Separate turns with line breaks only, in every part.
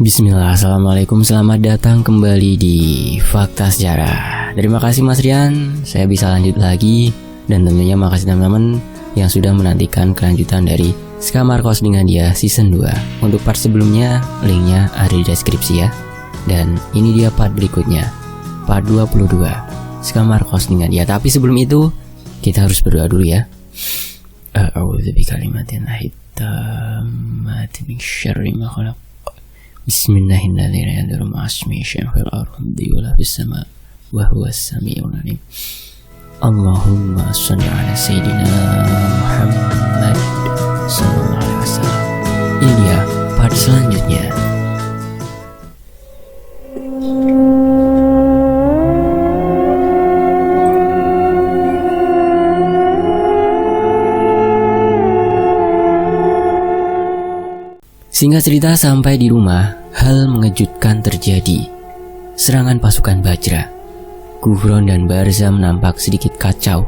Bismillah, assalamualaikum, selamat datang kembali di Fakta Sejarah. Terima kasih Mas Rian, saya bisa lanjut lagi. Dan tentunya makasih teman-teman yang sudah menantikan kelanjutan dari Sekamar Kos dengan Dia Season 2. Untuk part sebelumnya, linknya ada di deskripsi ya. Dan ini dia part berikutnya, part 22, Sekamar Kos dengan Dia. Tapi sebelum itu, kita harus berdoa dulu ya. A'udzu bikalimatillahit tammati min syarri ma khalaq. Bismillahirrahmanirrahim. Fil ardi wa la fis sama wa huwas samiul alim. Allahumma shalli ala sayyidina Muhammad sallallahu alaihi wasallam. Ini dia part selanjutnya. Singkat cerita, sampai di rumah, hal mengejutkan terjadi. Serangan pasukan Bajra. Gufron dan Barzam nampak sedikit kacau,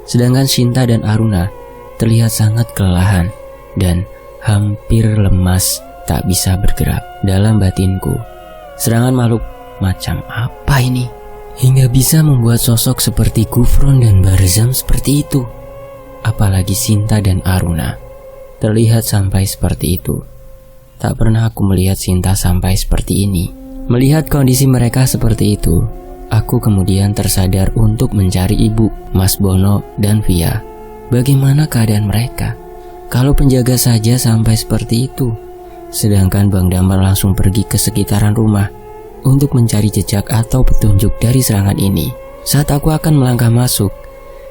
sedangkan Shinta dan Aruna terlihat sangat kelelahan dan hampir lemas, tak bisa bergerak. Dalam batinku, serangan makhluk macam apa ini? Hingga bisa membuat sosok seperti Gufron dan Barzam seperti itu. Apalagi Shinta dan Aruna terlihat sampai seperti itu. Tak pernah aku melihat Shinta sampai seperti ini. Melihat kondisi mereka seperti itu, aku kemudian tersadar untuk mencari ibu, Mas Bono, dan Via. Bagaimana keadaan mereka? Kalau penjaga saja sampai seperti itu. Sedangkan Bang Damar langsung pergi ke sekitaran rumah untuk mencari jejak atau petunjuk dari serangan ini. Saat aku akan melangkah masuk,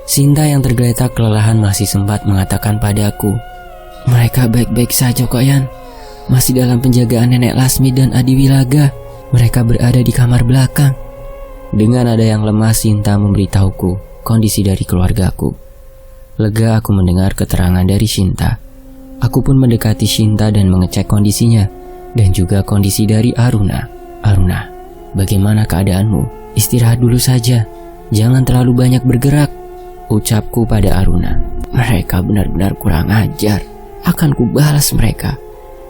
Shinta yang tergeletak kelelahan masih sempat mengatakan padaku, "Mereka baik-baik saja kok, Yan. Masih dalam penjagaan Nenek Lasmi dan Adi Wilaga. Mereka berada di kamar belakang." Dengan nada yang lemah, Shinta memberitahuku kondisi dari keluargaku. Lega aku mendengar keterangan dari Shinta. Aku pun mendekati Shinta dan mengecek kondisinya, dan juga kondisi dari Aruna. "Aruna, bagaimana keadaanmu? Istirahat dulu saja, jangan terlalu banyak bergerak," ucapku pada Aruna. "Mereka benar-benar kurang ajar. Akan kubalas mereka.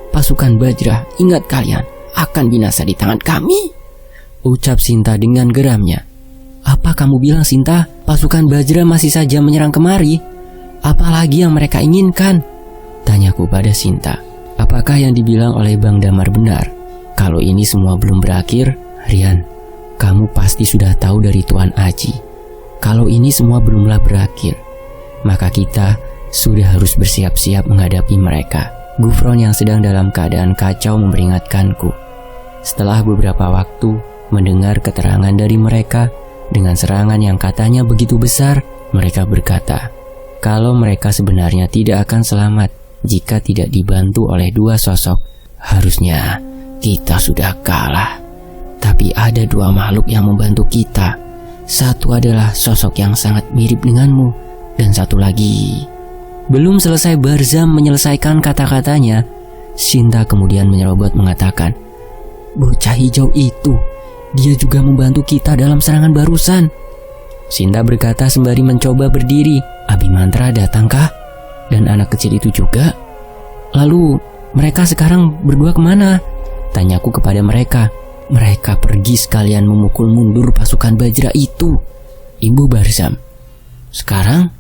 Pasukan Bajra, ingat kalian, akan binasa di tangan kami," ucap Shinta dengan geramnya. "Apa kamu bilang, Shinta? Pasukan Bajra masih saja menyerang kemari? Apalagi yang mereka inginkan?" tanyaku pada Shinta. Apakah yang dibilang oleh Bang Damar benar? Kalau ini semua belum berakhir, Rian, kamu pasti sudah tahu dari Tuan Aji. Kalau ini semua belumlah berakhir, maka kita sudah harus bersiap-siap menghadapi mereka. Gufron yang sedang dalam keadaan kacau memperingatkanku. Setelah beberapa waktu mendengar keterangan dari mereka dengan serangan yang katanya begitu besar, mereka berkata kalau mereka sebenarnya tidak akan selamat jika tidak dibantu oleh dua sosok. Harusnya kita sudah kalah, tapi ada dua makhluk yang membantu kita. Satu adalah sosok yang sangat mirip denganmu, dan satu lagi. Belum selesai Barzam menyelesaikan kata-katanya, Shinta kemudian menyerobot mengatakan, "Bocah hijau itu, dia juga membantu kita dalam serangan barusan." Shinta berkata sembari mencoba berdiri. "Abimantra datangkah? Dan anak kecil itu juga? Lalu mereka sekarang berdua kemana?" tanyaku kepada mereka. "Mereka pergi sekalian memukul mundur pasukan Bajra itu, Ibu Barzam." "Sekarang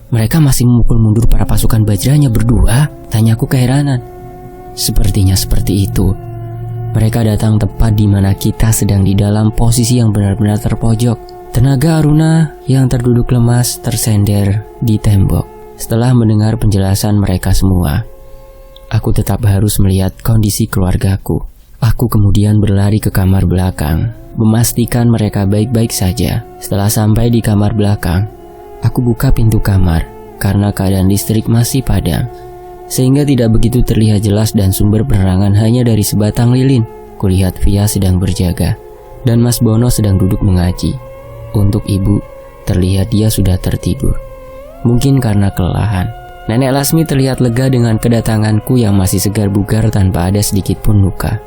mereka masih memukul mundur para pasukan Bajranya berdua?" tanyaku keheranan. "Sepertinya seperti itu. Mereka datang tepat di mana kita sedang di dalam posisi yang benar-benar terpojok." Tenaga Aruna yang terduduk lemas tersender di tembok. Setelah mendengar penjelasan mereka semua, aku tetap harus melihat kondisi keluargaku. Aku kemudian berlari ke kamar belakang, memastikan mereka baik-baik saja. Setelah sampai di kamar belakang, aku buka pintu kamar karena keadaan listrik masih padam, sehingga tidak begitu terlihat jelas dan sumber penerangan hanya dari sebatang lilin. Kulihat Via sedang berjaga dan Mas Bono sedang duduk mengaji. Untuk ibu, terlihat dia sudah tertidur, mungkin karena kelelahan. Nenek Lasmi terlihat lega dengan kedatanganku yang masih segar bugar tanpa ada sedikit pun luka.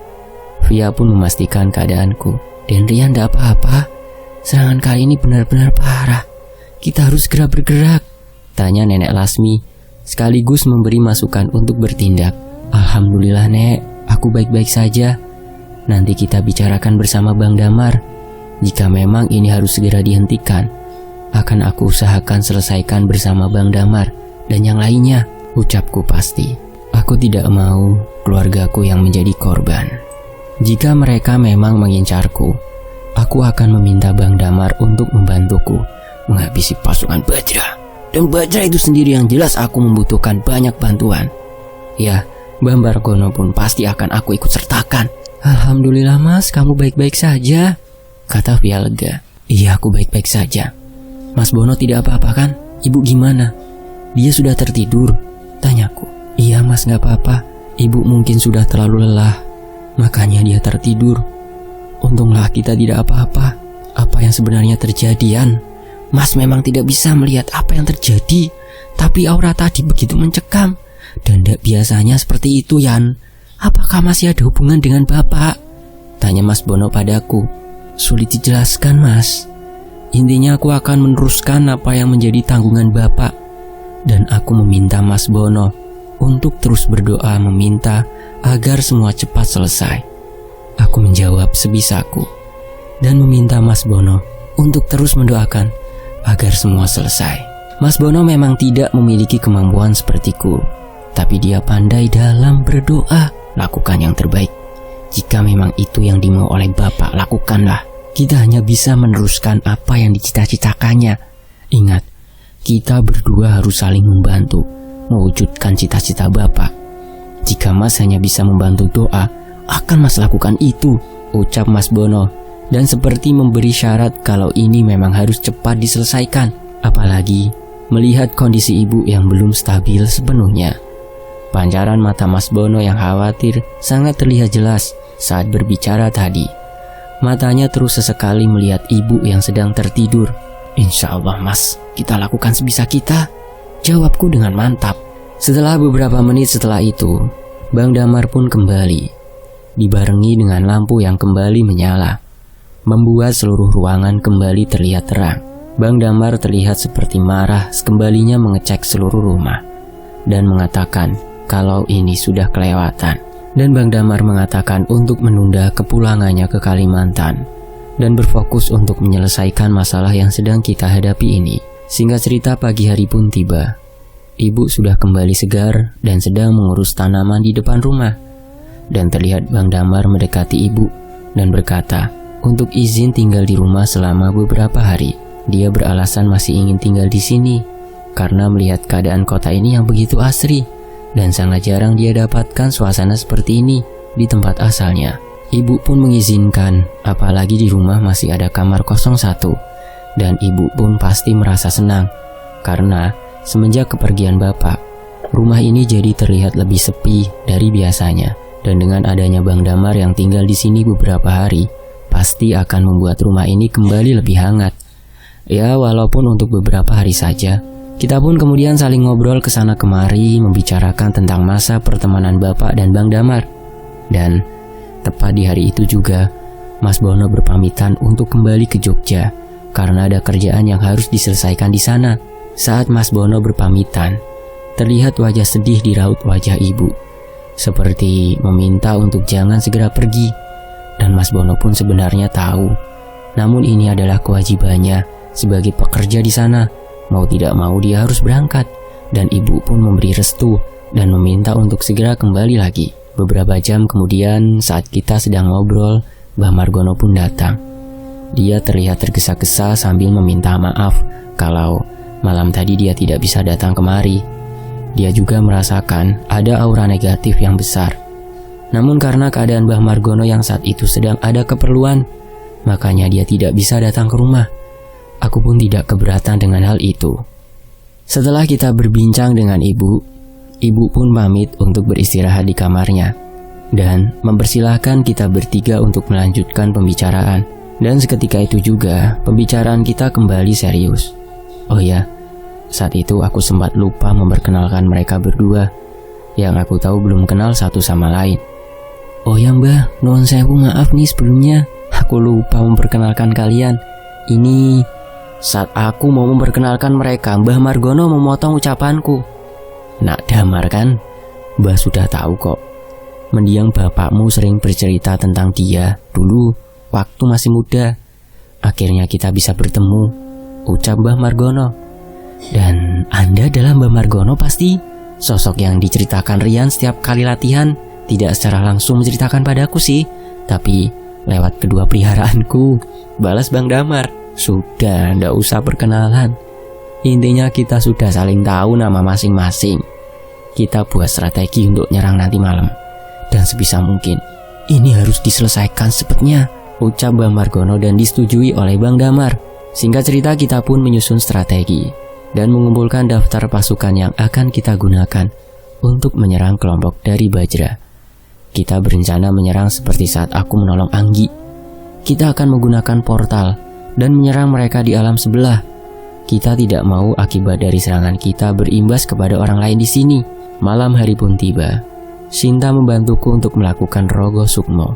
Via pun memastikan keadaanku. "Dan Rian, tidak apa-apa? Serangan kali ini benar-benar parah. Kita harus segera bergerak," tanya Nenek Lasmi sekaligus memberi masukan untuk bertindak. "Alhamdulillah, Nek, aku baik-baik saja. Nanti kita bicarakan bersama Bang Damar. Jika memang ini harus segera dihentikan, akan aku usahakan selesaikan bersama Bang Damar dan yang lainnya, ucapku pasti. Aku tidak mau keluargaku yang menjadi korban. Jika mereka memang mengincarku, aku akan meminta Bang Damar untuk membantuku menghabisi pasukan Bajra. Dan Bajra itu sendiri yang jelas aku membutuhkan banyak bantuan. Ya, Bang Margono pun pasti akan aku ikut sertakan. Alhamdulillah Mas, kamu baik-baik saja, kata Via lega. Iya, aku baik-baik saja. Mas Bono tidak apa-apa kan? Ibu gimana? Dia sudah tertidur? Tanyaku. Iya Mas, gak apa-apa. Ibu mungkin sudah terlalu lelah, makanya dia tertidur. Untunglah kita tidak apa-apa. Apa yang sebenarnya terjadi, Yan? Mas memang tidak bisa melihat apa yang terjadi, tapi aura tadi begitu mencekam. Dan tidak biasanya seperti itu, Yan. Apakah masih ada hubungan dengan Bapak? Tanya Mas Bono padaku. Sulit dijelaskan, Mas. Intinya aku akan meneruskan apa yang menjadi tanggungan Bapak. Dan aku meminta Mas Bono untuk terus berdoa meminta agar semua cepat selesai. Aku menjawab sebisaku dan meminta Mas Bono untuk terus mendoakan agar semua selesai. Mas Bono memang tidak memiliki kemampuan sepertiku, tapi dia pandai dalam berdoa. Lakukan yang terbaik. Jika memang itu yang dimau oleh Bapak, lakukanlah. Kita hanya bisa meneruskan apa yang dicita-citakannya. Ingat, kita berdua harus saling membantu mewujudkan cita-cita Bapak. Jika Mas hanya bisa membantu doa, akan Mas lakukan itu, ucap Mas Bono. Dan seperti memberi syarat kalau ini memang harus cepat diselesaikan. Apalagi melihat kondisi ibu yang belum stabil sepenuhnya. Pancaran mata Mas Bono yang khawatir sangat terlihat jelas saat berbicara tadi. Matanya terus sesekali melihat ibu yang sedang tertidur. Insya Allah Mas, kita lakukan sebisa kita, jawabku dengan mantap. Setelah beberapa menit setelah itu, Bang Damar pun kembali, dibarengi dengan lampu yang kembali menyala, membuat seluruh ruangan kembali terlihat terang. Bang Damar terlihat seperti marah sekembalinya mengecek seluruh rumah dan mengatakan kalau ini sudah kelewatan. Dan Bang Damar mengatakan untuk menunda kepulangannya ke Kalimantan dan berfokus untuk menyelesaikan masalah yang sedang kita hadapi ini. Singkat cerita, pagi hari pun tiba. Ibu sudah kembali segar dan sedang mengurus tanaman di depan rumah. Dan terlihat Bang Damar mendekati ibu dan berkata untuk izin tinggal di rumah selama beberapa hari. Dia beralasan masih ingin tinggal di sini karena melihat keadaan kota ini yang begitu asri dan sangat jarang dia dapatkan suasana seperti ini di tempat asalnya. Ibu pun mengizinkan, apalagi di rumah masih ada kamar 01. Dan ibu pun pasti merasa senang karena semenjak kepergian Bapak, rumah ini jadi terlihat lebih sepi dari biasanya. Dan dengan adanya Bang Damar yang tinggal di sini beberapa hari, pasti akan membuat rumah ini kembali lebih hangat. Ya, walaupun untuk beberapa hari saja. Kita pun kemudian saling ngobrol kesana kemari, membicarakan tentang masa pertemanan Bapak dan Bang Damar. Dan tepat di hari itu juga, Mas Bono berpamitan untuk kembali ke Jogja karena ada kerjaan yang harus diselesaikan di sana. Saat Mas Bono berpamitan, terlihat wajah sedih di raut wajah ibu, seperti meminta untuk jangan segera pergi. Dan Mas Bono pun sebenarnya tahu, namun ini adalah kewajibannya sebagai pekerja di sana. Mau tidak mau dia harus berangkat. Dan ibu pun memberi restu dan meminta untuk segera kembali lagi. Beberapa jam kemudian saat kita sedang ngobrol, Mbah Margono pun datang. Dia terlihat tergesa-gesa sambil meminta maaf kalau malam tadi dia tidak bisa datang kemari. Dia juga merasakan ada aura negatif yang besar. Namun karena keadaan Mbah Margono yang saat itu sedang ada keperluan, makanya dia tidak bisa datang ke rumah. Aku pun tidak keberatan dengan hal itu. Setelah kita berbincang dengan ibu pun pamit untuk beristirahat di kamarnya dan mempersilahkan kita bertiga untuk melanjutkan pembicaraan. Dan seketika itu juga pembicaraan kita kembali serius. Oh ya, saat itu aku sempat lupa memperkenalkan mereka berdua yang aku tahu belum kenal satu sama lain. Oh ya Mbah, nuwun sewu maaf nih sebelumnya, aku lupa memperkenalkan kalian. Ini saat aku mau memperkenalkan mereka, Mbah Margono memotong ucapanku. Nak Damar kan? Mbah sudah tahu kok. mendiang bapakmu sering bercerita tentang dia dulu waktu masih muda. Akhirnya kita bisa bertemu, ucap Mbah Margono. Dan Anda adalah Mbah Margono pasti? Sosok yang diceritakan Rian setiap kali latihan tidak secara langsung menceritakan padaku sih, tapi lewat kedua peliharaanku, balas Bang Damar. Sudah, ndak usah perkenalan. Intinya kita sudah saling tahu nama masing-masing. Kita buat strategi untuk nyerang nanti malam. Dan sebisa mungkin, ini harus diselesaikan cepatnya, ucap Bang Margono dan disetujui oleh Bang Damar. Singkat cerita, kita pun menyusun strategi dan mengumpulkan daftar pasukan yang akan kita gunakan untuk menyerang kelompok dari Bajra. Kita berencana menyerang seperti saat aku menolong Anggi. Kita akan menggunakan portal dan menyerang mereka di alam sebelah. Kita tidak mau akibat dari serangan kita berimbas kepada orang lain di sini. Malam hari pun tiba. Sinta membantuku untuk melakukan Rogo Sukmo.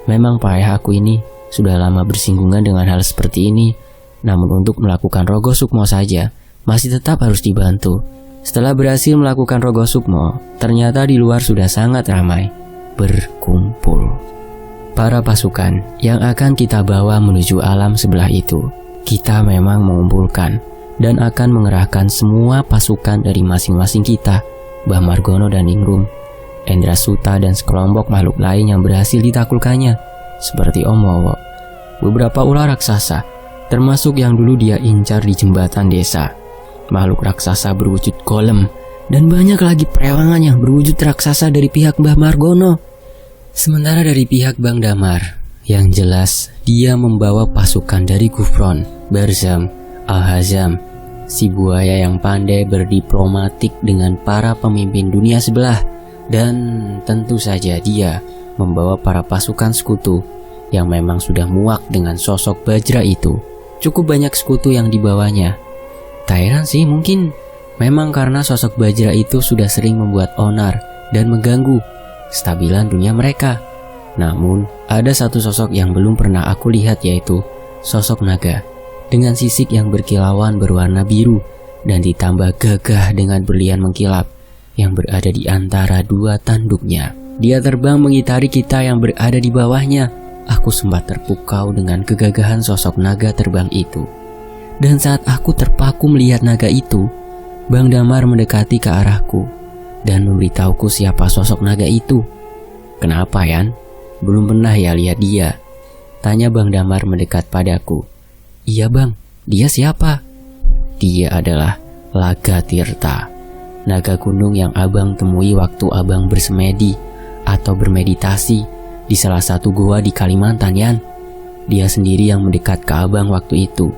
Memang payah aku ini sudah lama bersinggungan dengan hal seperti ini, namun untuk melakukan Rogo Sukmo saja masih tetap harus dibantu. Setelah berhasil melakukan Rogo Sukmo, ternyata di luar sudah sangat ramai berkumpul. Para pasukan yang akan kita bawa menuju alam sebelah itu, kita memang mengumpulkan dan akan mengerahkan semua pasukan dari masing-masing kita, Mbah Margono dan Ningrum, Endra Suta dan sekelompok makhluk lain yang berhasil ditaklukkannya, seperti Om Wowo, beberapa ular raksasa, termasuk yang dulu dia incar di jembatan desa, makhluk raksasa berwujud golem, dan banyak lagi perewangan yang berwujud raksasa dari pihak Mbah Margono. Sementara dari pihak Bang Damar, yang jelas dia membawa pasukan dari Gufron, Barzam, Al-Hazam, si buaya yang pandai berdiplomatik dengan para pemimpin dunia sebelah. Dan tentu saja dia membawa para pasukan sekutu yang memang sudah muak dengan sosok Bajra itu. Cukup banyak sekutu yang dibawanya. Tak heran sih, mungkin memang karena sosok Bajra itu sudah sering membuat onar dan mengganggu kestabilan dunia mereka. Namun ada satu sosok yang belum pernah aku lihat, yaitu sosok naga dengan sisik yang berkilauan berwarna biru dan ditambah gagah dengan berlian mengkilap yang berada di antara dua tanduknya. Dia terbang mengitari kita yang berada di bawahnya. Aku sempat terpukau dengan kegagahan sosok naga terbang itu. Dan saat aku terpaku melihat naga itu, Bang Damar mendekati ke arahku dan memberitahuku siapa sosok naga itu. Kenapa, Yan? Belum pernah ya lihat dia? Tanya Bang Damar mendekat padaku. Iya bang, dia siapa? Dia adalah Lagatirta, naga gunung yang abang temui waktu abang bersemedi atau bermeditasi di salah satu gua di Kalimantan, Yan. Dia sendiri yang mendekat ke abang waktu itu.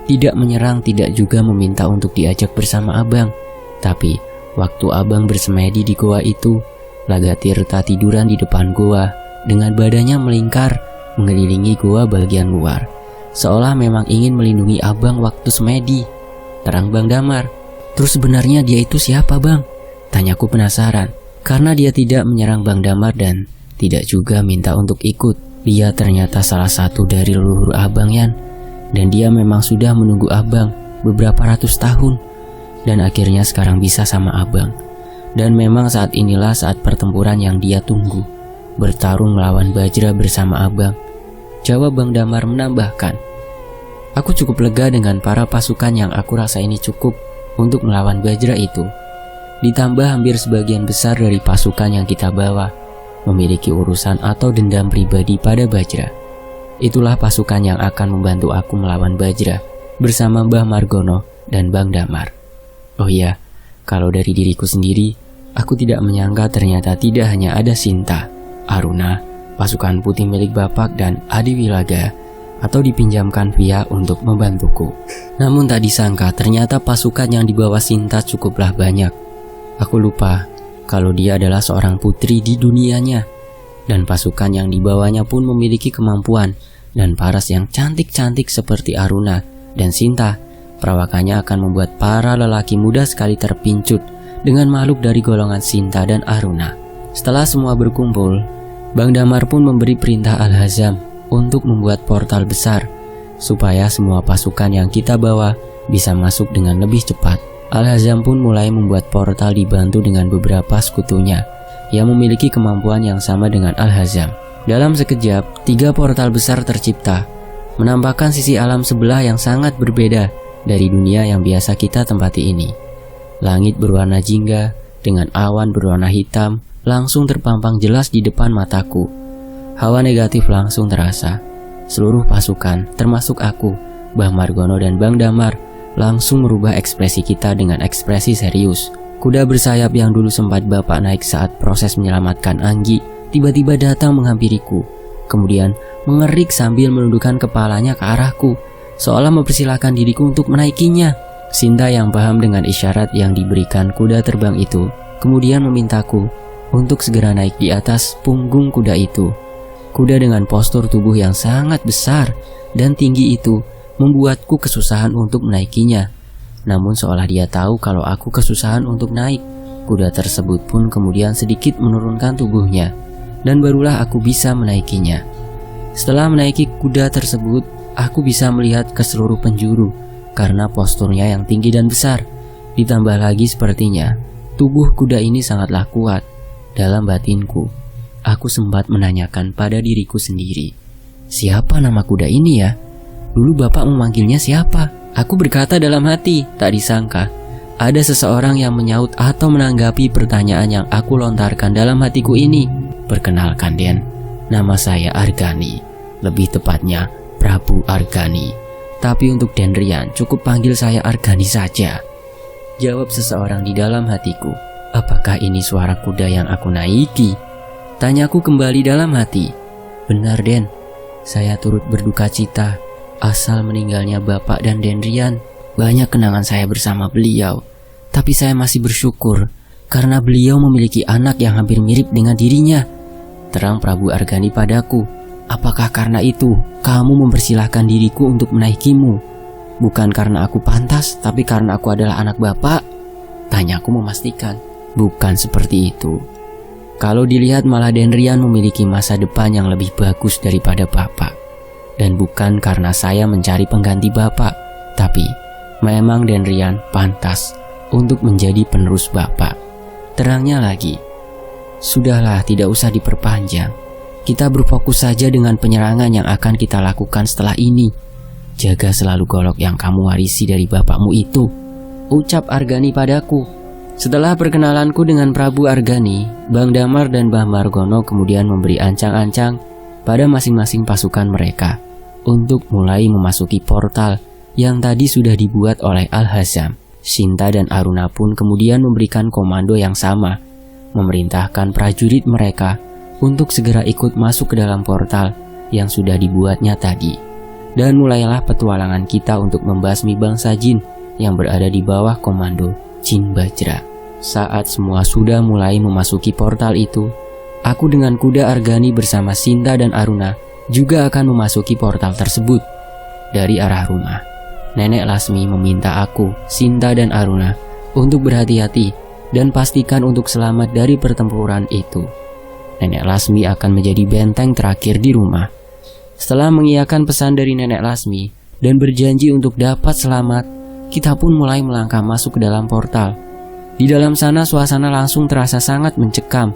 Tidak menyerang, tidak juga meminta untuk diajak bersama abang. Tapi waktu abang bersemedi di goa itu, Lagatirta tiduran di depan goa dengan badannya melingkar mengelilingi goa bagian luar, seolah memang ingin melindungi abang waktu semedi. Terang Bang Damar. Terus sebenarnya dia itu siapa bang? Tanyaku penasaran, karena dia tidak menyerang Bang Damar dan tidak juga minta untuk ikut. Dia ternyata salah satu dari leluhur abang, Yan. Dan dia memang sudah menunggu abang beberapa ratus tahun, dan akhirnya sekarang bisa sama abang. Dan memang saat inilah saat pertempuran yang dia tunggu, bertarung melawan Bajra bersama abang, jawab Bang Damar menambahkan. Aku cukup lega dengan para pasukan yang aku rasa ini cukup untuk melawan Bajra itu. Ditambah hampir sebagian besar dari pasukan yang kita bawa memiliki urusan atau dendam pribadi pada Bajra. Itulah pasukan yang akan membantu aku melawan Bajra bersama Mbah Margono dan Bang Damar. Oh iya, kalau dari diriku sendiri, aku tidak menyangka ternyata tidak hanya ada Sinta, Aruna, pasukan putih milik Bapak dan Adi Wilaga, atau dipinjamkan Via untuk membantuku. Namun tak disangka ternyata pasukan yang dibawa Sinta cukuplah banyak. Aku lupa kalau dia adalah seorang putri di dunianya, dan pasukan yang dibawanya pun memiliki kemampuan dan paras yang cantik-cantik seperti Aruna dan Sinta. Perawakannya akan membuat para lelaki muda sekali terpincut dengan makhluk dari golongan Sinta dan Aruna. Setelah semua berkumpul, Bang Damar pun memberi perintah Al-Hazam untuk membuat portal besar supaya semua pasukan yang kita bawa bisa masuk dengan lebih cepat. Al-Hazam pun mulai membuat portal dibantu dengan beberapa sekutunya yang memiliki kemampuan yang sama dengan Al-Hazam. Dalam sekejap, 3 portal besar tercipta, menampakkan sisi alam sebelah yang sangat berbeda dari dunia yang biasa kita tempati ini. Langit berwarna jingga dengan awan berwarna hitam langsung terpampang jelas di depan mataku. Hawa negatif langsung terasa. Seluruh pasukan, termasuk aku, Mbah Margono dan Bang Damar, langsung merubah ekspresi kita dengan ekspresi serius. Kuda bersayap yang dulu sempat Bapak naik saat proses menyelamatkan Anggi tiba-tiba datang menghampiriku. Kemudian mengerik sambil menundukkan kepalanya ke arahku, seolah mempersilahkan diriku untuk menaikinya. Sinta yang paham dengan isyarat yang diberikan kuda terbang itu, kemudian memintaku untuk segera naik di atas punggung kuda itu. Kuda dengan postur tubuh yang sangat besar dan tinggi itu membuatku kesusahan untuk menaikinya. Namun seolah dia tahu kalau aku kesusahan untuk naik, kuda tersebut pun kemudian sedikit menurunkan tubuhnya, dan barulah aku bisa menaikinya. Setelah menaiki kuda tersebut, aku bisa melihat ke seluruh penjuru karena posturnya yang tinggi dan besar. Ditambah lagi sepertinya tubuh kuda ini sangatlah kuat. Dalam batinku, aku sempat menanyakan pada diriku sendiri, siapa nama kuda ini ya? Dulu Bapak memanggilnya siapa? Aku berkata dalam hati, tak disangka ada seseorang yang menyaut atau menanggapi pertanyaan yang aku lontarkan dalam hatiku ini. Perkenalkan Den, nama saya Argani, lebih tepatnya Prabu Argani. Tapi untuk Den Rian cukup panggil saya Argani saja, jawab seseorang di dalam hatiku. Apakah ini suara kuda yang aku naiki? Tanyaku kembali dalam hati. Benar Den, saya turut berduka cita asal meninggalnya Bapak dan Den Rian. Banyak kenangan saya bersama beliau, tapi saya masih bersyukur karena beliau memiliki anak yang hampir mirip dengan dirinya. Terang Prabu Argani padaku. Apakah karena itu kamu mempersilahkan diriku untuk menaikimu? Bukan karena aku pantas, tapi karena aku adalah anak Bapak? Tanyaku memastikan. Bukan seperti itu. Kalau dilihat malah Den Rian memiliki masa depan yang lebih bagus daripada Bapak. Dan bukan karena saya mencari pengganti Bapak, tapi memang Den Rian pantas untuk menjadi penerus Bapak. Terangnya lagi. Sudahlah, tidak usah diperpanjang. Kita berfokus saja dengan penyerangan yang akan kita lakukan setelah ini. Jaga selalu golok yang kamu warisi dari bapakmu itu, ucap Argani padaku. Setelah perkenalanku dengan Prabu Argani, Bang Damar dan Mbah Margono kemudian memberi ancang-ancang pada masing-masing pasukan mereka untuk mulai memasuki portal yang tadi sudah dibuat oleh Al-Hazam. Sinta dan Aruna pun kemudian memberikan komando yang sama, memerintahkan prajurit mereka untuk segera ikut masuk ke dalam portal yang sudah dibuatnya tadi. Dan mulailah petualangan kita untuk membasmi bangsa jin yang berada di bawah komando Jin Bajra. Saat semua sudah mulai memasuki portal itu, aku dengan kuda Argani bersama Sinta dan Aruna juga akan memasuki portal tersebut. Dari arah rumah, Nenek Lasmi meminta aku, Sinta dan Aruna untuk berhati-hati dan pastikan untuk selamat dari pertempuran itu. Nenek Lasmi akan menjadi benteng terakhir di rumah. Setelah mengiyakan pesan dari Nenek Lasmi dan berjanji untuk dapat selamat, kita pun mulai melangkah masuk ke dalam portal. Di dalam sana suasana langsung terasa sangat mencekam.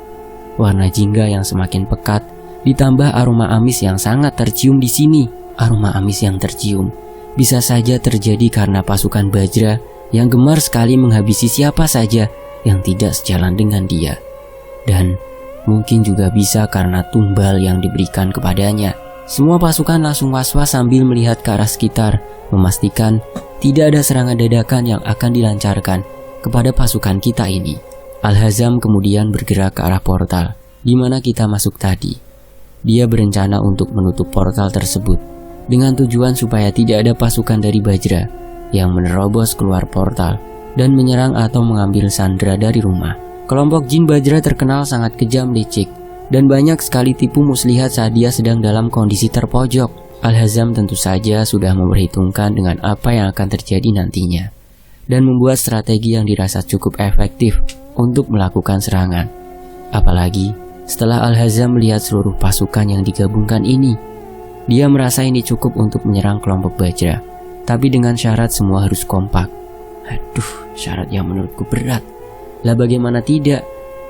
Warna jingga yang semakin pekat ditambah aroma amis yang sangat tercium di sini. Aroma amis yang tercium bisa saja terjadi karena pasukan Bajra yang gemar sekali menghabisi siapa saja yang tidak sejalan dengan dia. Dan mungkin juga bisa karena tumbal yang diberikan kepadanya. Semua pasukan langsung was-was sambil melihat ke arah sekitar, memastikan tidak ada serangan dadakan yang akan dilancarkan kepada pasukan kita ini. Al-Hazam kemudian bergerak ke arah portal di mana kita masuk tadi. Dia berencana untuk menutup portal tersebut dengan tujuan supaya tidak ada pasukan dari Bajra yang menerobos keluar portal dan menyerang atau mengambil sandera dari rumah. Kelompok Jin Bajra terkenal sangat kejam, licik, dan banyak sekali tipu muslihat saat dia sedang dalam kondisi terpojok. Al-Hazam tentu saja sudah memperhitungkan dengan apa yang akan terjadi nantinya dan membuat strategi yang dirasa cukup efektif untuk melakukan serangan. Apalagi setelah Al-Hazam melihat seluruh pasukan yang digabungkan ini, dia merasa ini cukup untuk menyerang kelompok Bajra, tapi dengan syarat semua harus kompak. Aduh, syarat yang menurutku berat. Lah bagaimana tidak?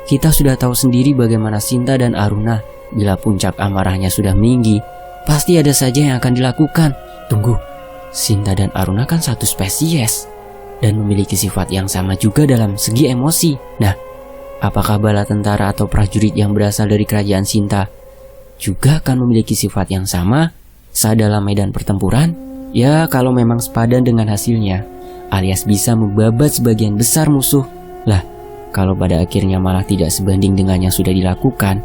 Kita sudah tahu sendiri bagaimana Sinta dan Aruna. Bila puncak amarahnya sudah meninggi, pasti ada saja yang akan dilakukan. Tunggu, Sinta dan Aruna kan satu spesies dan memiliki sifat yang sama juga dalam segi emosi. Nah, apakah bala tentara atau prajurit yang berasal dari kerajaan Sinta juga akan memiliki sifat yang sama saat dalam medan pertempuran? Ya, kalau memang sepadan dengan hasilnya, alias bisa membabat sebagian besar musuh. Lah, kalau pada akhirnya malah tidak sebanding dengan yang sudah dilakukan,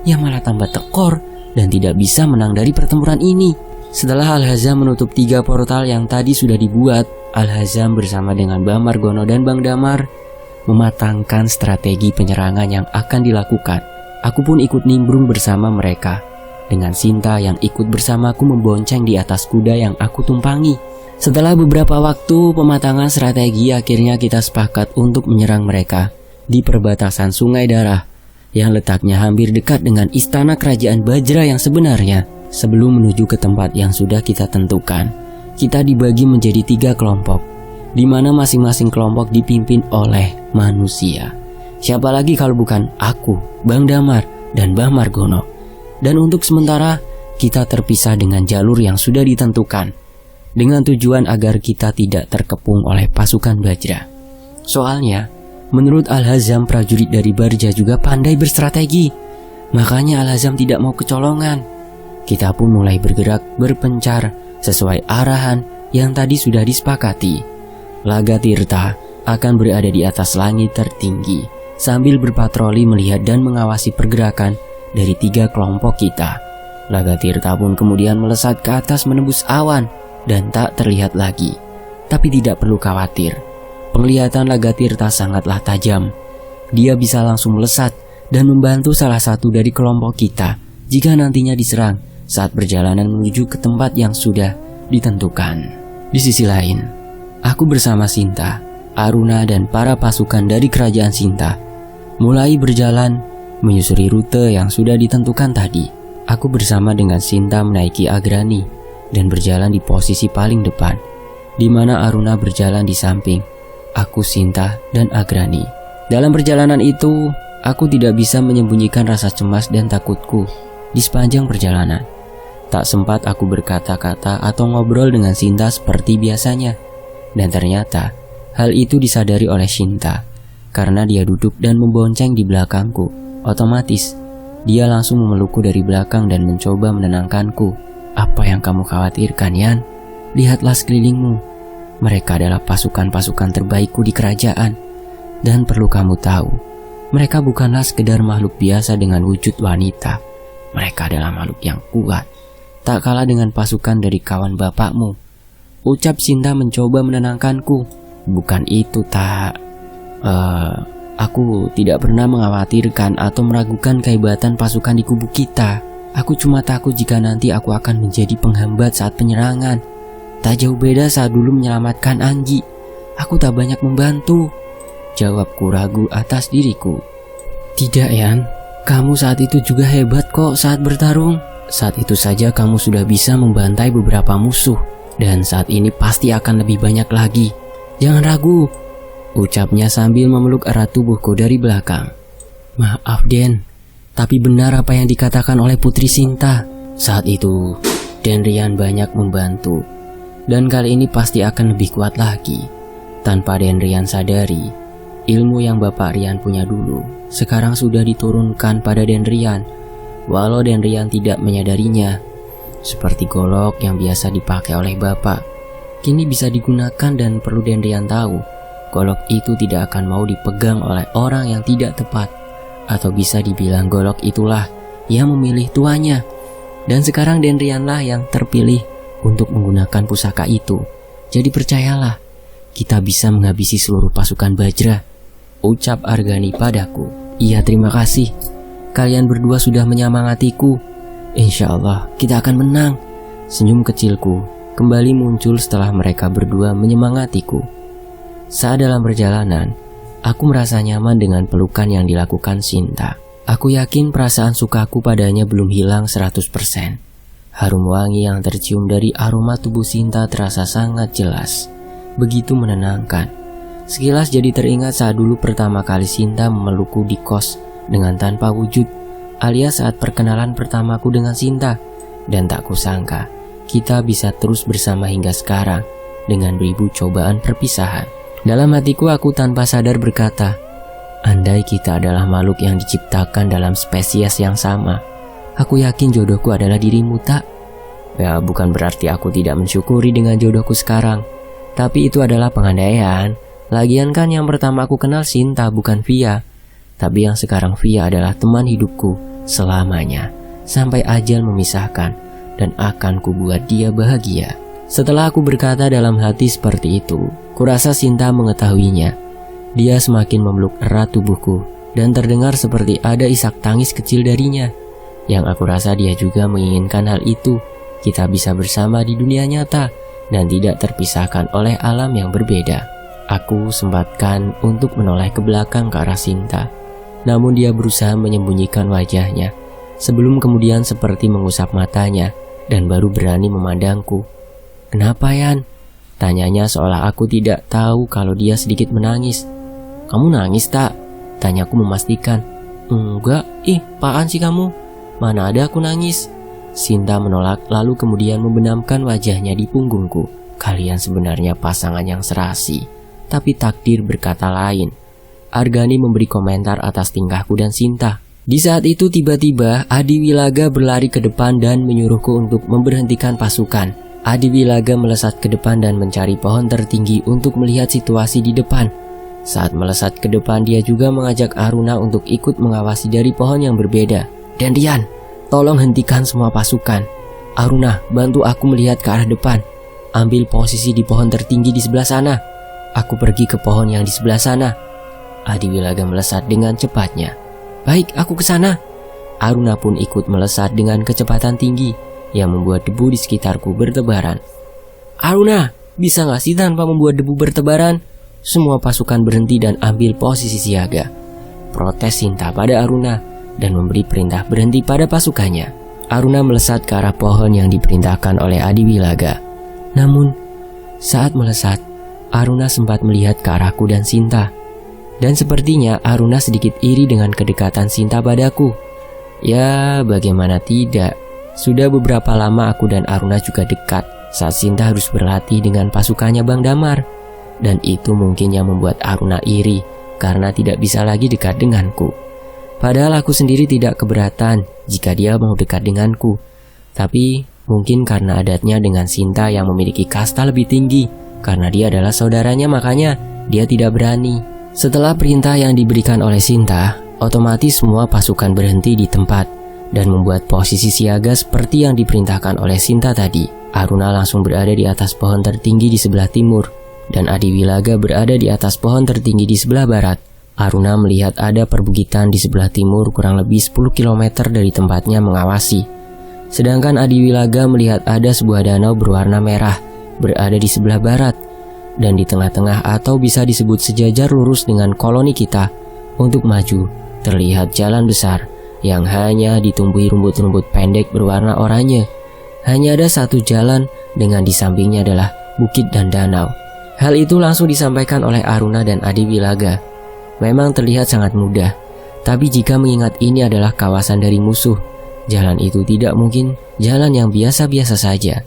ya malah tambah tekor dan tidak bisa menang dari pertempuran ini. Setelah Al-Hazam menutup 3 portal yang tadi sudah dibuat, Al-Hazam bersama dengan Bang Margono dan Bang Damar mematangkan strategi penyerangan yang akan dilakukan. Aku pun ikut nimbrung bersama mereka, dengan Sinta yang ikut bersamaku membonceng di atas kuda yang aku tumpangi. Setelah beberapa waktu pematangan strategi, akhirnya kita sepakat untuk menyerang mereka di perbatasan Sungai Darah yang letaknya hampir dekat dengan istana kerajaan Bajra yang sebenarnya. Sebelum menuju ke tempat yang sudah kita tentukan, kita dibagi menjadi 3 kelompok, di mana masing-masing kelompok dipimpin oleh manusia. Siapa lagi kalau bukan aku, Bang Damar, dan Bang Margono. Dan untuk sementara, kita terpisah dengan jalur yang sudah ditentukan, dengan tujuan agar kita tidak terkepung oleh pasukan Bajra. Soalnya, menurut Al-Hazam, prajurit dari Bajra juga pandai berstrategi. Makanya Al-Hazam tidak mau kecolongan. Kita pun mulai bergerak berpencar sesuai arahan yang tadi sudah disepakati. Lagatirta akan berada di atas langit tertinggi sambil berpatroli melihat dan mengawasi pergerakan dari 3 kelompok kita. Lagatirta pun kemudian melesat ke atas menembus awan dan tak terlihat lagi. Tapi tidak perlu khawatir, penglihatan Lagatirta sangatlah tajam. Dia bisa langsung melesat dan membantu salah satu dari kelompok kita jika nantinya diserang saat perjalanan menuju ke tempat yang sudah ditentukan. Di sisi lain, aku bersama Sinta, Aruna, dan para pasukan dari kerajaan Sinta mulai berjalan menyusuri rute yang sudah ditentukan tadi. Aku bersama dengan Sinta menaiki Agrani dan berjalan di posisi paling depan, di mana Aruna berjalan di samping aku, Sinta, dan Agrani. Dalam perjalanan itu, aku tidak bisa menyembunyikan rasa cemas dan takutku di sepanjang perjalanan. Tak sempat aku berkata-kata atau ngobrol dengan Sinta seperti biasanya. Dan ternyata hal itu disadari oleh Sinta karena dia duduk dan membonceng di belakangku. Otomatis dia langsung memelukku dari belakang dan mencoba menenangkanku. Apa yang kamu khawatirkan, Yan? Lihatlah sekelilingmu. Mereka adalah pasukan-pasukan terbaikku di kerajaan. Dan perlu kamu tahu, mereka bukanlah sekedar makhluk biasa dengan wujud wanita. Mereka adalah makhluk yang kuat, tak kalah dengan pasukan dari kawan bapakmu. Ucap Sinta mencoba menenangkanku. Bukan itu, tak. Aku tidak pernah mengkhawatirkan atau meragukan kehebatan pasukan di kubu kita. Aku cuma takut jika nanti aku akan menjadi penghambat saat penyerangan. Tak jauh beda saat dulu menyelamatkan Anji. Aku tak banyak membantu, jawabku ragu atas diriku. Tidak, Yan. Kamu saat itu juga hebat kok saat bertarung. Saat itu saja kamu sudah bisa membantai beberapa musuh, dan saat ini pasti akan lebih banyak lagi. Jangan ragu, ucapnya sambil memeluk erat tubuhku dari belakang. Maaf, Den, tapi benar apa yang dikatakan oleh Putri Sinta. Saat itu, Den Rian banyak membantu, dan kali ini pasti akan lebih kuat lagi. Tanpa Den Rian sadari, ilmu yang Bapak Rian punya dulu sekarang sudah diturunkan pada Den Rian. Walau Den Rian tidak menyadarinya, seperti golok yang biasa dipakai oleh Bapak, kini bisa digunakan. Dan perlu Den Rian tahu, golok itu tidak akan mau dipegang oleh orang yang tidak tepat. Atau bisa dibilang golok itulah yang memilih tuannya. Dan sekarang Den Rianlah yang terpilih untuk menggunakan pusaka itu. Jadi percayalah, kita bisa menghabisi seluruh pasukan Bajra, ucap Argani padaku. Iya, terima kasih. Kalian berdua sudah menyemangatiku. Insya Allah kita akan menang. Senyum kecilku kembali muncul setelah mereka berdua menyemangatiku. Saat dalam perjalanan, aku merasa nyaman dengan pelukan yang dilakukan Sinta. Aku yakin perasaan sukaku padanya belum hilang 100%. Harum wangi yang tercium dari aroma tubuh Sinta terasa sangat jelas, begitu menenangkan. Sekilas jadi teringat saat dulu pertama kali Sinta memelukku di kos dengan tanpa wujud, alias saat perkenalan pertamaku dengan Sinta. Dan tak kusangka, kita bisa terus bersama hingga sekarang dengan beribu cobaan perpisahan. Dalam hatiku aku tanpa sadar berkata, andai kita adalah makhluk yang diciptakan dalam spesies yang sama, aku yakin jodohku adalah dirimu, tak? Ya, bukan berarti aku tidak mensyukuri dengan jodohku sekarang, tapi itu adalah pengandaian. Lagian kan yang pertama aku kenal Sinta, bukan Via. Tapi yang sekarang Via adalah teman hidupku selamanya, sampai ajal memisahkan, dan akan kubuat dia bahagia. Setelah aku berkata dalam hati seperti itu, kurasa Sinta mengetahuinya. Dia semakin memeluk erat tubuhku, dan terdengar seperti ada isak tangis kecil darinya. Yang aku rasa dia juga menginginkan hal itu. Kita bisa bersama di dunia nyata, dan tidak terpisahkan oleh alam yang berbeda. Aku sempatkan untuk menoleh ke belakang ke arah Sinta, namun dia berusaha menyembunyikan wajahnya, sebelum kemudian seperti mengusap matanya, dan baru berani memandangku. Kenapa, Yan? Tanyanya seolah aku tidak tahu kalau dia sedikit menangis. Kamu nangis tak? Tanyaku memastikan. Enggak, apaan sih kamu? Mana ada aku nangis? Sinta menolak lalu kemudian membenamkan wajahnya di punggungku. Kalian sebenarnya pasangan yang serasi, tapi takdir berkata lain. Argani memberi komentar atas tingkahku dan Sinta. Di saat itu tiba-tiba Adi Wilaga berlari ke depan dan menyuruhku untuk memberhentikan pasukan. Adi Wilaga melesat ke depan dan mencari pohon tertinggi untuk melihat situasi di depan. Saat melesat ke depan, dia juga mengajak Aruna untuk ikut mengawasi dari pohon yang berbeda. Dan Dian, tolong hentikan semua pasukan. Aruna, bantu aku melihat ke arah depan. Ambil posisi di pohon tertinggi di sebelah sana. Aku pergi ke pohon yang di sebelah sana. Adi Wilaga melesat dengan cepatnya. Baik, aku ke sana. Aruna pun ikut melesat dengan kecepatan tinggi yang membuat debu di sekitarku bertebaran. Aruna, bisa gak sih tanpa membuat debu bertebaran? Semua pasukan berhenti dan ambil posisi siaga. Protes Sinta pada Aruna dan memberi perintah berhenti pada pasukannya. Aruna melesat ke arah pohon yang diperintahkan oleh Adi Wilaga. Namun, saat melesat, Aruna sempat melihat ke arahku dan Sinta. Dan sepertinya Aruna sedikit iri dengan kedekatan Sinta padaku. Ya, bagaimana tidak? Sudah beberapa lama aku dan Aruna juga dekat saat Sinta harus berlatih dengan pasukannya Bang Damar. Dan itu mungkin yang membuat Aruna iri karena tidak bisa lagi dekat denganku. Padahal aku sendiri tidak keberatan jika dia mau dekat denganku. Tapi mungkin karena adatnya dengan Sinta yang memiliki kasta lebih tinggi, karena dia adalah saudaranya makanya dia tidak berani. Setelah perintah yang diberikan oleh Sinta, otomatis semua pasukan berhenti di tempat dan membuat posisi siaga seperti yang diperintahkan oleh Sinta tadi. Aruna langsung berada di atas pohon tertinggi di sebelah timur, dan Adi Wilaga berada di atas pohon tertinggi di sebelah barat. Aruna melihat ada perbukitan di sebelah timur kurang lebih 10 km dari tempatnya mengawasi. Sedangkan Adi Wilaga melihat ada sebuah danau berwarna merah berada di sebelah barat. Dan di tengah-tengah atau bisa disebut sejajar lurus dengan koloni kita untuk maju, terlihat jalan besar yang hanya ditumbuhi rumput-rumput pendek berwarna oranye. Hanya ada satu jalan dengan di sampingnya adalah bukit dan danau. Hal itu langsung disampaikan oleh Aruna dan Adi Wilaga. Memang terlihat sangat mudah, tapi jika mengingat ini adalah kawasan dari musuh, jalan itu tidak mungkin jalan yang biasa-biasa saja.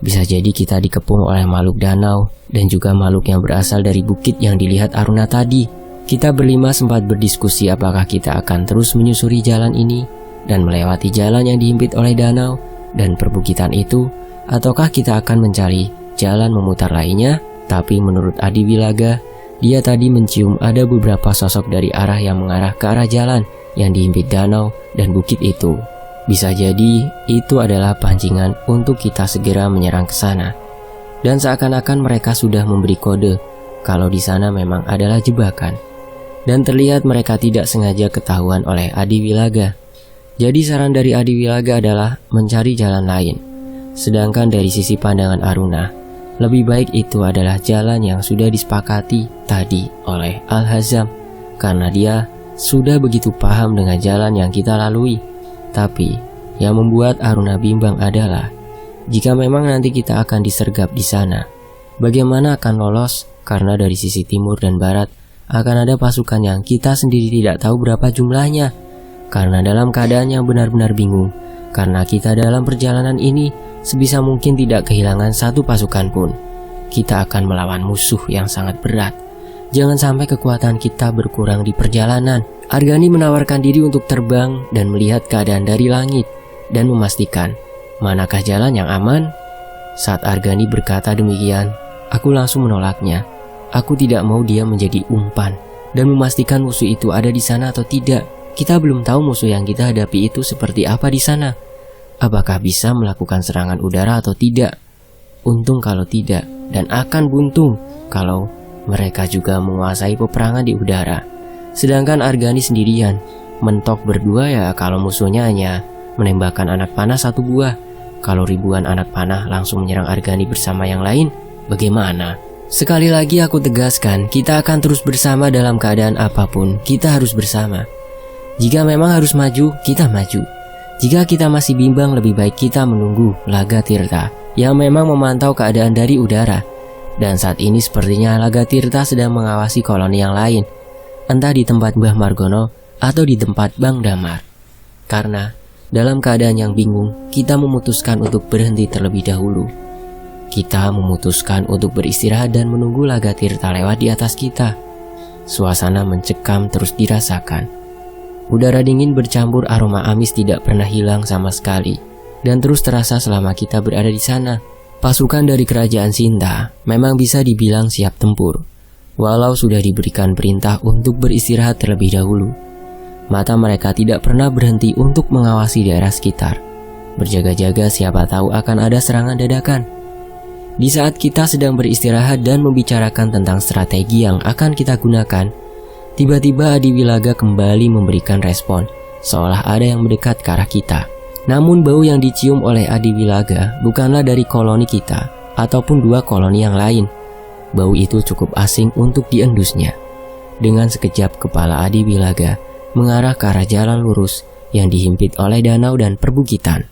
Bisa jadi kita dikepung oleh makhluk danau dan juga makhluk yang berasal dari bukit yang dilihat Aruna tadi. Kita berlima sempat berdiskusi apakah kita akan terus menyusuri jalan ini dan melewati jalan yang dihimpit oleh danau dan perbukitan itu, ataukah kita akan mencari jalan memutar lainnya. Tapi menurut Adi Wilaga, dia tadi mencium ada beberapa sosok dari arah yang mengarah ke arah jalan yang dihimpit danau dan bukit itu. Bisa jadi itu adalah pancingan untuk kita segera menyerang ke sana. Dan seakan-akan mereka sudah memberi kode kalau di sana memang adalah jebakan. Dan terlihat mereka tidak sengaja ketahuan oleh Adi Wilaga. Jadi saran dari Adi Wilaga adalah mencari jalan lain. Sedangkan dari sisi pandangan Aruna, lebih baik itu adalah jalan yang sudah disepakati tadi oleh Al-Hazam, karena dia sudah begitu paham dengan jalan yang kita lalui. Tapi yang membuat Aruna bimbang adalah jika memang nanti kita akan disergap di sana, bagaimana akan lolos? Karena dari sisi timur dan barat akan ada pasukan yang kita sendiri tidak tahu berapa jumlahnya. Karena dalam keadaan yang benar-benar bingung, karena kita dalam perjalanan ini sebisa mungkin tidak kehilangan satu pasukan pun. Kita akan melawan musuh yang sangat berat. Jangan sampai kekuatan kita berkurang di perjalanan. Argani menawarkan diri untuk terbang dan melihat keadaan dari langit dan memastikan manakah jalan yang aman. Saat Argani berkata demikian, aku langsung menolaknya. Aku tidak mau dia menjadi umpan dan memastikan musuh itu ada di sana atau tidak. Kita belum tahu musuh yang kita hadapi itu seperti apa di sana. Apakah bisa melakukan serangan udara atau tidak? Untung kalau tidak, dan akan buntung kalau mereka juga menguasai peperangan di udara. Sedangkan Argani sendirian, mentok berdua ya kalau musuhnya hanya menembakkan anak panah satu buah. Kalau ribuan anak panah langsung menyerang Argani bersama yang lain, bagaimana? Sekali lagi aku tegaskan, kita akan terus bersama dalam keadaan apapun, kita harus bersama. Jika memang harus maju, kita maju. Jika kita masih bimbang, lebih baik kita menunggu Lagatirta yang memang memantau keadaan dari udara. Dan saat ini sepertinya Lagatirta sedang mengawasi koloni yang lain, entah di tempat Mbah Margono atau di tempat Bang Damar. Karena dalam keadaan yang bingung, kita memutuskan untuk berhenti terlebih dahulu. Kita memutuskan untuk beristirahat dan menunggu Lagatirta lewat di atas kita. Suasana mencekam terus dirasakan. Udara dingin bercampur aroma amis tidak pernah hilang sama sekali, dan terus terasa selama kita berada di sana. Pasukan dari kerajaan Sinta memang bisa dibilang siap tempur, walau sudah diberikan perintah untuk beristirahat terlebih dahulu. Mata mereka tidak pernah berhenti untuk mengawasi daerah sekitar, berjaga-jaga siapa tahu akan ada serangan dadakan. Di saat kita sedang beristirahat dan membicarakan tentang strategi yang akan kita gunakan, tiba-tiba Adiwilaga kembali memberikan respon, seolah ada yang mendekat ke arah kita. Namun bau yang dicium oleh Adiwilaga bukanlah dari koloni kita, ataupun dua koloni yang lain. Bau itu cukup asing untuk diendusnya. Dengan sekejap kepala Adiwilaga mengarah ke arah jalan lurus yang dihimpit oleh danau dan perbukitan.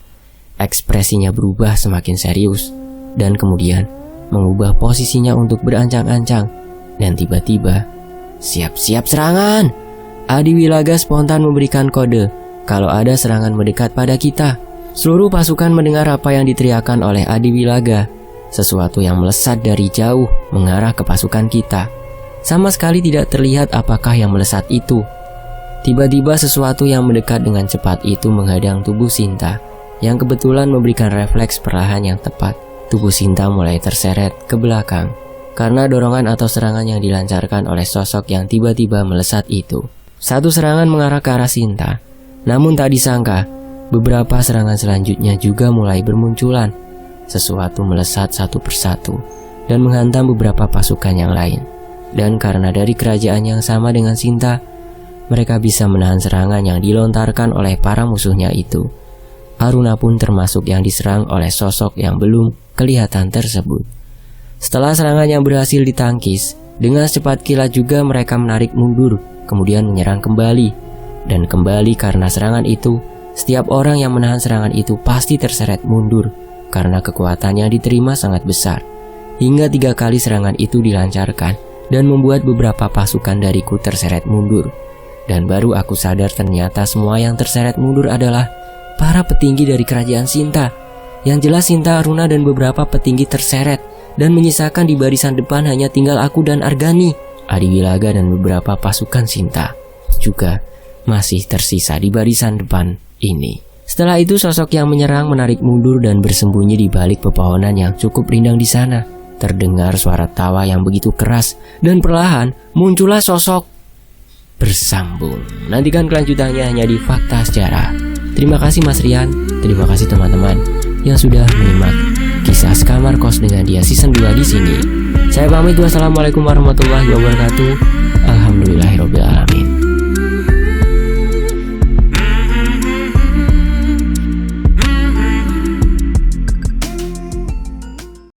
Ekspresinya berubah semakin serius, dan kemudian mengubah posisinya untuk berancang-ancang. Dan tiba-tiba, siap-siap serangan! Adiwilaga spontan memberikan kode kalau ada serangan mendekat pada kita. Seluruh pasukan mendengar apa yang diteriakan oleh Adiwilaga. Sesuatu yang melesat dari jauh mengarah ke pasukan kita. Sama sekali tidak terlihat apakah yang melesat itu. Tiba-tiba sesuatu yang mendekat dengan cepat itu menghadang tubuh Sinta, yang kebetulan memberikan refleks perlahan yang tepat. Tubuh Sinta mulai terseret ke belakang karena dorongan atau serangan yang dilancarkan oleh sosok yang tiba-tiba melesat itu. Satu serangan mengarah ke arah Sinta, namun tak disangka beberapa serangan selanjutnya juga mulai bermunculan. Sesuatu melesat satu persatu dan menghantam beberapa pasukan yang lain. Dan karena dari kerajaan yang sama dengan Sinta, mereka bisa menahan serangan yang dilontarkan oleh para musuhnya itu. Aruna pun termasuk yang diserang oleh sosok yang belum kelihatan tersebut. Setelah serangan yang berhasil ditangkis, dengan cepat kilat juga mereka menarik mundur, kemudian menyerang kembali. Dan kembali karena serangan itu, setiap orang yang menahan serangan itu pasti terseret mundur, karena kekuatan yang diterima sangat besar. Hingga 3 kali serangan itu dilancarkan, dan membuat beberapa pasukan dariku terseret mundur. Dan baru aku sadar ternyata semua yang terseret mundur adalah para petinggi dari kerajaan Sinta. Yang jelas Sinta, Aruna, dan beberapa petinggi terseret, dan menyisakan di barisan depan hanya tinggal aku dan Argani. Adiwilaga dan beberapa pasukan Sinta juga masih tersisa di barisan depan ini. Setelah itu sosok yang menyerang menarik mundur dan bersembunyi di balik pepohonan yang cukup rindang di sana. Terdengar suara tawa yang begitu keras, dan perlahan muncullah sosok bersambung. Nantikan kelanjutannya hanya di Fakta Sejarah. Terima kasih Mas Rian, terima kasih teman-teman yang sudah menyimak kisah Sekamar Kos dengan Dia season 2 di sini. Saya pamit, wassalamualaikum warahmatullahi wabarakatuh. Alhamdulillahirobbilalamin.